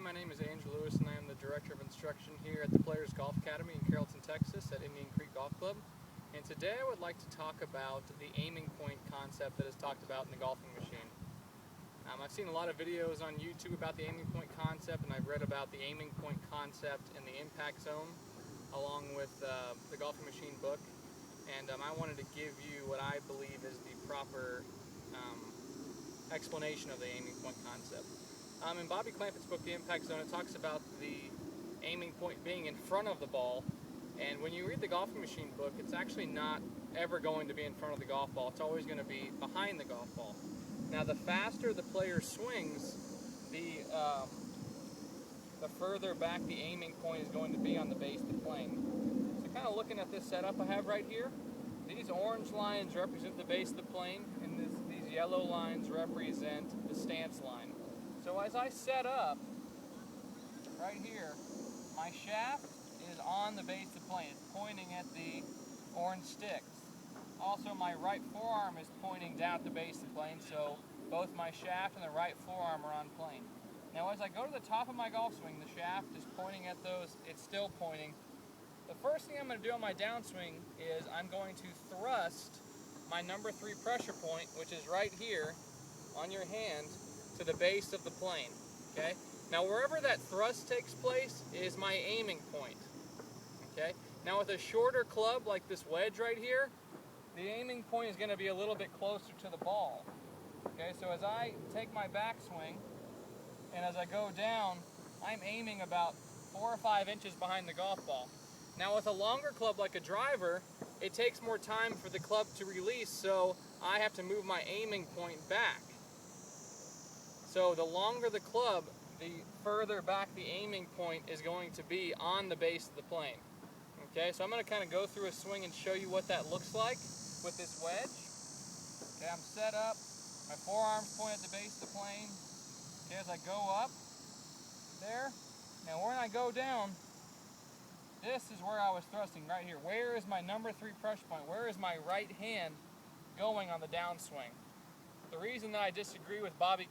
my name is Andrew Lewis and I am the Director of Instruction here at the Players Golf Academy in Carrollton, Texas at Indian Creek Golf Club. And today I would like to talk about the aiming point concept that is talked about in the golfing machine. I've seen a lot of videos on YouTube about the aiming point concept, and I've read about the aiming point concept in the impact zone along with the golfing machine book. And I wanted to give you what I believe is the proper explanation of the aiming point concept. In Bobby Clampett's book, The Impact Zone, it talks about the aiming point being in front of the ball. And when you read the golfing machine book, it's actually not ever going to be in front of the golf ball. It's always going to be behind the golf ball. Now, the faster the player swings, the further back the aiming point is going to be on the base of the plane. So kind of looking at this setup I have right here, these orange lines represent the base of the plane, and these yellow lines represent the stance line. So as I set up right here, my shaft is on the base of the plane. It's pointing at the orange sticks. Also, my right forearm is pointing down at the base of the plane, so both my shaft and the right forearm are on plane. Now as I go to the top of my golf swing, the shaft is pointing at those, it's still pointing. The first thing I'm going to do on my downswing is I'm going to thrust my number 3 pressure point, which is right here on your hand, to the base of the plane. Okay? Now wherever that thrust takes place is my aiming point. Okay? Now with a shorter club like this wedge right here, the aiming point is going to be a little bit closer to the ball. Okay? So as I take my backswing and as I go down, I'm aiming about 4 or 5 inches behind the golf ball. Now with a longer club like a driver, it takes more time for the club to release, so I have to move my aiming point back. So the longer the club, the further back the aiming point is going to be on the base of the plane. Okay, so I'm going to kind of go through a swing and show you what that looks like with this wedge. Okay, I'm set up, my forearms point at the base of the plane. Okay, as I go up, there. Now when I go down, this is where I was thrusting, right here. Where is my number 3 pressure point? Where is my right hand going on the downswing? The reason that I disagree with Bobby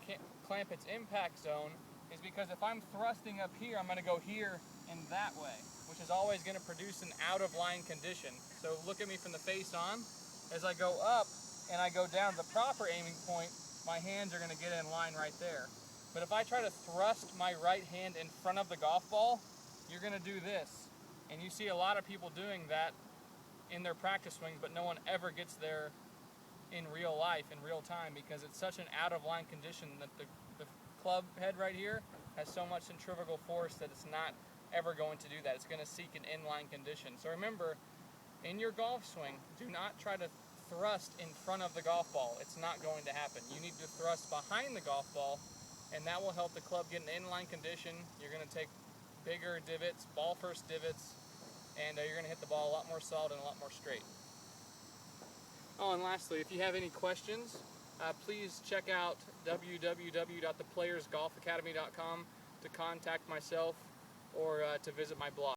Clampett's impact zone is because if I'm thrusting up here, I'm going to go here and that way, which is always going to produce an out-of-line condition. So look at me from the face on. As I go up and I go down the proper aiming point, my hands are going to get in line right there. But if I try to thrust my right hand in front of the golf ball, you're going to do this. And you see a lot of people doing that in their practice swings, but no one ever gets there in real life, in real time, because it's such an out-of-line condition that the club head right here has so much centrifugal force that it's not ever going to do that. It's going to seek an in-line condition. So remember, in your golf swing, do not try to thrust in front of the golf ball. It's not going to happen. You need to thrust behind the golf ball, and that will help the club get an in-line condition. You're going to take bigger divots, ball first divots, and you're going to hit the ball a lot more solid and a lot more straight. Oh, and lastly, if you have any questions, please check out www.theplayersgolfacademy.com to contact myself or to visit my blog.